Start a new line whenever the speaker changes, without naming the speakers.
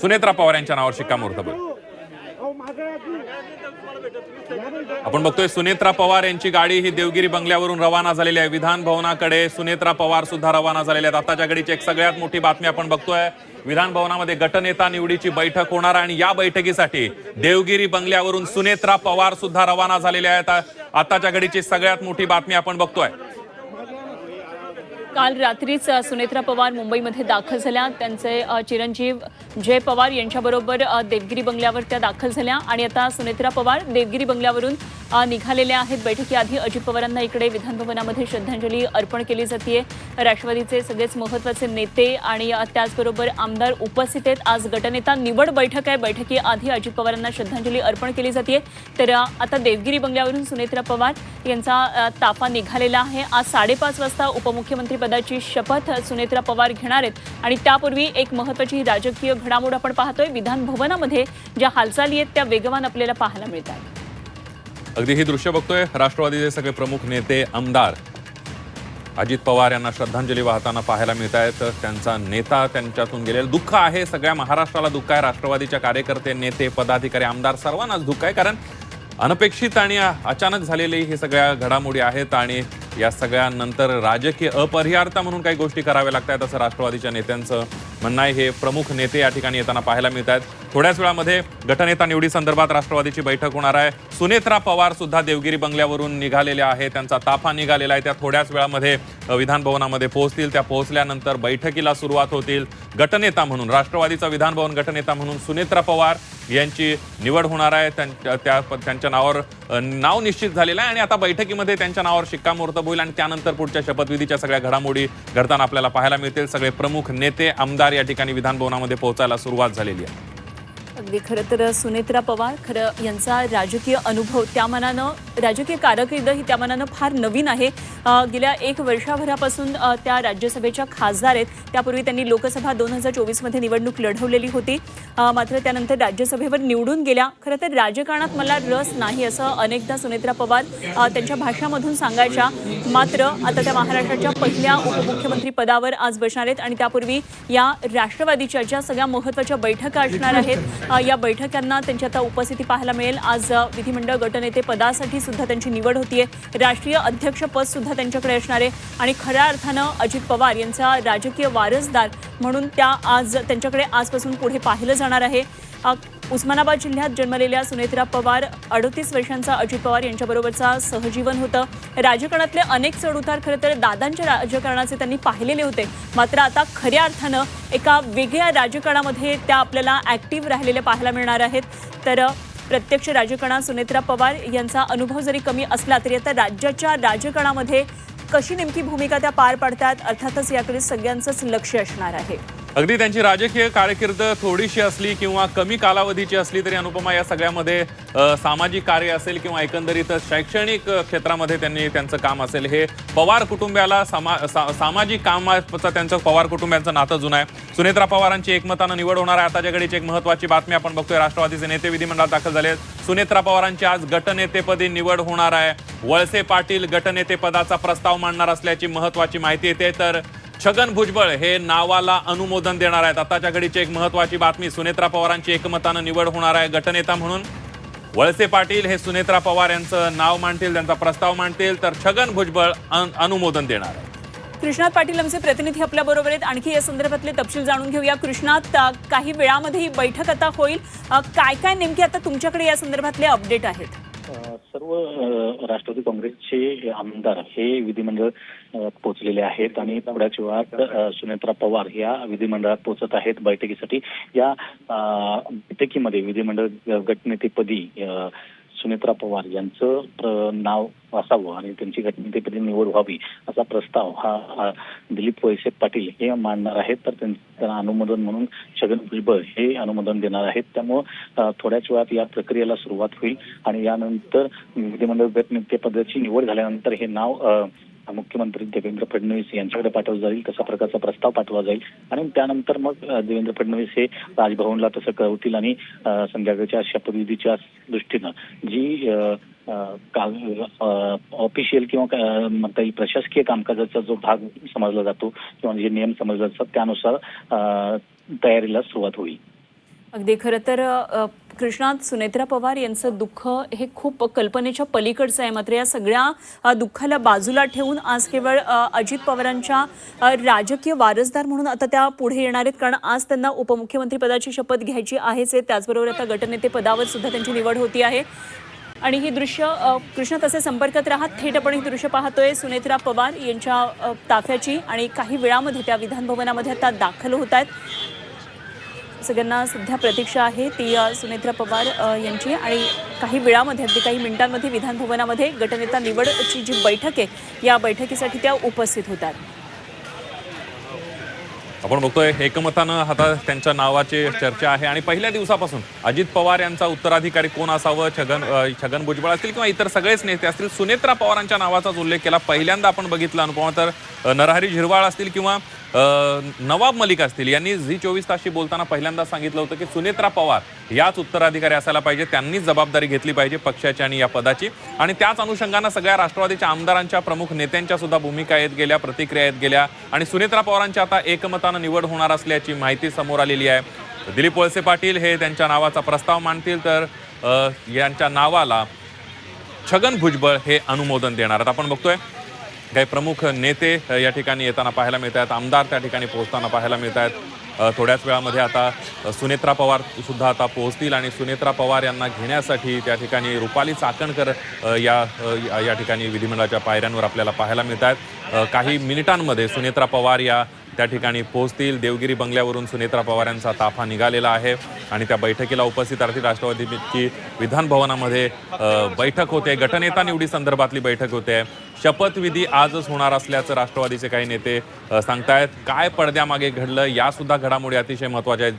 सुनेत्रा पवार यांच्या नावावर शिक्कामोर्तब. आपण बघतोय सुनेत्रा पवार यांची गाडी ही देवगिरी बंगल्यावरून रवाना झालेली आहे. विधान भवनाकडे सुनेत्रा पवार सुद्धा रवाना झालेले आहेत. आताच्या घडीची एक सगळ्यात मोठी बातमी आपण बघतोय. विधान भवनामध्ये गटनेता निवडीची बैठक होणार आणि या बैठकीसाठी देवगिरी बंगल्यावरून सुनेत्रा पवार सुद्धा रवाना झालेले आहेत. आताच्या घडीची सगळ्यात मोठी बातमी आपण बघतोय.
काल रात्रीच सुनेत्रा पवार मुंबईमध्ये दाखल झाल्या. त्यांचे चिरंजीव जय पवार यांच्याबरोबर देवगिरी बंगल्यावर त्या दाखल झाल्या आणि आता सुनेत्रा पवार देवगिरी बंगल्यावरून निघालेल्या आहेत. बैठकीआधी अजित पवारांना इकडे विधानभवनामध्ये श्रद्धांजली अर्पण केली जाते. राष्ट्रवादीचे सगळेच महत्त्वाचे नेते आणि त्याचबरोबर आमदार उपस्थित आहेत. आज गटनेता निवड बैठक आहे. बैठकीआधी अजित पवारांना श्रद्धांजली अर्पण केली जाते. तर आता देवगिरी बंगल्यावरून सुनेत्रा पवार यांचा ताफा निघालेला आहे. आज 5:30 वाजता उपमुख्यमंत्री पदाची शपथ सुनेत्रा पवार घेणार आहेत आणि त्यापूर्वी एक महत्त्वाची राजकीय घडामोड आपण पाहतोय. विधान भवनामध्ये ज्या हालचाली आहेत त्या वेगवान आपल्याला पाहायला मिळतात.
अगदी ही दृश्य बघतोय. राष्ट्रवादीचे सगळे प्रमुख नेते आमदार अजित पवार यांना श्रद्धांजली वाहताना पाहायला मिळत आहेत. त्यांचा नेता त्यांच्यातून गेलेलं दुःख आहे. सगळ्या महाराष्ट्राला दुःख आहे. राष्ट्रवादीच्या कार्यकर्ते, नेते, पदाधिकारी, आमदार सर्वांनाच दुःख आहे. कारण अनपेक्षित आणि अचानक झालेली ही सगळ्या घडामोडी आहेत आणि या सगळ्यानंतर राजकीय अपरिहार्यता म्हणून काही गोष्टी कराव्या लागतात असं राष्ट्रवादीच्या नेत्यांचं म्हणणं आहे. हे प्रमुख नेते या ठिकाणी येताना पाहायला मिळत आहेत. थोड्याच वेळामध्ये गटनेता निवडी संदर्भात राष्ट्रवादीची बैठक होणार आहे. सुनेत्रा पवार सुद्धा देवगिरी बंगल्यावरून निघालेल्या आहे. त्यांचा ताफा निघालेला आहे. त्या थोड्याच वेळामध्ये विधान भवनामध्ये पोहोचतील. त्या पोहोचल्यानंतर बैठकीला सुरुवात होतील. गटनेता म्हणून राष्ट्रवादीचा विधान भवन गटनेता म्हणून सुनेत्रा पवार यांची निवड होणार आहे. त्यांच्या नावावर नाव निश्चित झालेलं आहे आणि आता बैठकीमध्ये त्यांच्या नावावर शिक्कामोर्तब होईल आणि त्यानंतर पुढच्या शपथविधीच्या सगळ्या घडामोडी घडताना आपल्याला पाहायला मिळतील. सगळे प्रमुख नेते, आमदार या ठिकाणी विधान भवनामध्ये पोहोचायला सुरुवात झालेली आहे.
अगदी खरं तर सुनेत्रा पवार यांचा राजकीय अनुभव त्या मानानं, राजकीय कारकीर्द ही त्या मानानं फार नवीन आहे. गेल्या 1 वर्षभरापासून त्या राज्यसभेच्या खासदार आहेत. त्यापूर्वी त्यांनी लोकसभा 2024 निवडणूक लढवलेली होती. मात्र त्यानंतर राज्यसभेवर निवडून गेल्या. खरं तर राजकारणात मला रस नाही असं अनेकदा सुनेत्रा पवार त्यांच्या भाषणामधून सांगायच्या. मात्र आता त्या महाराष्ट्राच्या पहिल्या उपमुख्यमंत्री पदावर आज बसणार आहेत आणि त्यापूर्वी या राष्ट्रवादीच्या ज्या सगळ्या महत्त्वाच्या बैठका असणार आहेत या बैठकांना त्यांची आता उपस्थिती पाहायला मिळेल. आज विधिमंडळ गटनेते पदासाठी सुद्धा त्यांची निवड होतीये. राष्ट्रीय अध्यक्षपद सुद्धा त्यांच्याकडे असणार आहे आणि खऱ्या अर्थानं अजित पवार यांचा राजकीय वारसदार म्हणून त्यांच्याकडे आजपासून पुढे पाहिलं जाणार आहे. उस्मानाबाद जिल्ह्यात जन्मलेल्या सुनेत्रा पवार 38 वर्षांचा अजित पवार यांच्याबरोबरचा सहजीवन होतं. राजकारणातले अनेक चढउतार खरं तर दादांच्या राजकारणाचे त्यांनी पाहिलेले होते. मात्र आता खऱ्या अर्थानं एका वेगळ्या राजकारणामध्ये त्या आपल्याला ॲक्टिव्ह राहिलेल्या पाहायला मिळणार आहेत. तर प्रत्यक्ष राजकारणात सुनेत्रा पवार यांचा अनुभव जरी कमी असला तरी आता राज्याच्या राजकारणामध्ये कशी नेमकी भूमिका त्या पार पाडतात अर्थातच याकडे सगळ्यांचंच लक्ष असणार आहे.
अगदी त्यांची राजकीय कारकीर्द थोडीशी असली किंवा कमी कालावधीची असली तरी अनुपमा या सगळ्यामध्ये सामाजिक कार्य असेल किंवा एकंदरीत शैक्षणिक क्षेत्रामध्ये त्यांचं काम असेल हे पवार कुटुंबियाला सामाजिक कामाचं त्यांचं पवार कुटुंबियांचं नातं जुनं आहे. सुनेत्रा पवारांची एकमतानं निवड होणार आहे. आताच्या घडीची एक महत्त्वाची बातमी आपण बघतोय. राष्ट्रवादीचे नेते विधिमंडळात दाखल झाले. सुनेत्रा पवारांची आज गटनेतेपदी निवड होणार आहे. वळसे पाटील गटनेतेपदाचा प्रस्ताव मांडणार असल्याची महत्त्वाची माहिती येते. तर छगन भुजबळ हे नावाला अनुमोदन देणार आहेत. आताच्या घडीची एक महत्त्वाची बातमी. सुनेत्रा पवारांची एकमतानं निवड होणार आहे गटनेता म्हणून. वळसे पाटील हे सुनेत्रा पवार यांचं नाव मांडतील, त्यांचा प्रस्ताव मांडतील. तर छगन भुजबळ अनुमोदन देणार आहे.
कृष्णात पाटील आमचे प्रतिनिधी आपल्या बरोबर आहेत. आणखी या संदर्भातले तपशील जाणून घेऊया. कृष्णात, काही वेळामध्ये ही बैठक आता होईल. काय काय नेमके आता तुमच्याकडे या संदर्भातले अपडेट आहेत?
सर्व राष्ट्रवादी काँग्रेसचे आमदार हे विधिमंडळ पोहोचलेले आहेत आणि थोड्याच वेळात सुनेत्रा पवार या विधिमंडळात पोहोचत आहेत बैठकीसाठी. या बैठकीमध्ये विधिमंडळ गटनेतेपदी सुनेत्रा पवार यांचं नाव असावं आणि त्यांची गटनेतेपदी निवड व्हावी असा प्रस्ताव हा दिलीप वळसे पाटील हे मांडणार आहेत. तर त्यांना अनुमोदन म्हणून छगन भुजबळ हे अनुमोदन देणार आहेत. त्यामुळं थोड्याच वेळात या प्रक्रियेला सुरुवात होईल आणि यानंतर विधिमंडळ गटनेतेपदाची निवड झाल्यानंतर हे नाव मुख्यमंत्री देवेंद्र फडणवीस यांच्याकडे पाठवलं जाईल. तसा प्रकारचा प्रस्ताव पाठवला जाईल आणि त्यानंतर मग देवेंद्र फडणवीस हे राजभवनला तसं कळवतील आणि संध्याकाळच्या शपथविधीच्या दृष्टीनं जी ऑफिशियल किंवा म्हणता येईल प्रशासकीय कामकाजाचा जो भाग समजला जातो किंवा जे नियम समजले जातात त्यानुसार तयारीला सुरुवात होईल.
अगदी खरं तर कृष्णात सुनेत्रा पवार यांचं दुःख हे खूप कल्पनेच्या पलीकडचं आहे. मात्र या सगळ्या दुःखाला बाजूला ठेवून आज केवळ अजित पवारांच्या राजकीय वारसदार म्हणून आता त्या पुढे येणार आहेत, कारण आज त्यांना उपमुख्यमंत्री पदाची शपथ घ्यायची आहेच आहे. त्याचबरोबर आता गटनेते पदावर सुद्धा त्यांची निवड होती आहे. आणि ही दृश्य कृष्ण तसे संपर्कात राहत थेट आपण ही दृश्य पाहतोय सुनेत्रा पवार यांच्या ताफ्याची, आणि काही वेळामध्ये त्या विधान भवनामध्ये आता दाखल होत आहेत. सगळ्यांना सध्या प्रतीक्षा आहे ती सुनेत्रा पवार यांची, आणि काही वेळामध्ये अगदी काही मिनिटांमध्ये विधान भवनामध्ये गटनेता निवडची जी बैठक आहे या बैठकीसाठी त्या उपस्थित होतात.
आपण बघतोय एकमतानं आता त्यांच्या नावाची चर्चा आहे आणि पहिल्या दिवसापासून अजित पवार यांचा उत्तराधिकारी कोण असावं, छगन भुजबळ असतील किंवा इतर सगळेच नेते असतील, सुनेत्रा पवारांच्या नावाचाच उल्लेख केला. पहिल्यांदा आपण बघितलं अनुपमा तर नरहरी झिरवाळ असतील किंवा नवाब मलिक असतील, यांनी झी24 तासशी बोलताना पहिल्यांदा सांगितलं होतं की सुनेत्रा पवार याच उत्तराधिकारी असायला पाहिजे, त्यांनीच जबाबदारी घेतली पाहिजे पक्षाची आणि या पदाची. आणि त्याच अनुषंगानं सगळ्या राष्ट्रवादीच्या आमदारांच्या प्रमुख नेत्यांच्या सुद्धा भूमिका येत गेल्या, प्रतिक्रिया येत गेल्या आणि सुनेत्रा पवारांची आता एकमतानं निवड होणार असल्याची माहिती समोर आलेली आहे. दिलीप वळसे पाटील हे त्यांच्या नावाचा प्रस्ताव मांडतील, तर यांच्या नावाला छगन भुजबळ हे अनुमोदन देणार आहेत. आपण बघतोय काही प्रमुख नेते या ठिकाणी येताना पाहायला मिळत आहेत, आमदार त्या ठिकाणी पोहोचताना पाहायला मिळत आहेत. थोड्याच वेळामध्ये आता सुनेत्रा पवार सुद्धा आता पोहोचतील आणि सुनेत्रा पवार यांना घेण्यासाठी त्या ठिकाणी रुपाली चाकणकर या ठिकाणी विधिमंडळाच्या पायऱ्यांवर आपल्याला पाहायला मिळत आहेत. काही मिनिटांमध्ये सुनेत्रा पवार या त्या ठिकाणी पोहोचतील. देवगिरी बंगल्यावरून सुनेत्रा पवार यांचा ताफा निघालेला आहे आणि त्या बैठकीला उपस्थित राहतील. राष्ट्रवादीची विधान भवनामध्ये बैठक होते, गटनेता निवडी संदर्भातली बैठक होते. शपथविधी आजच होणार असल्याचं राष्ट्रवादीचे काही नेते सांगतायत. काय पडद्यामागे घडलं या सुद्धा घडामोडी अतिशय महत्त्वाच्या आहेत.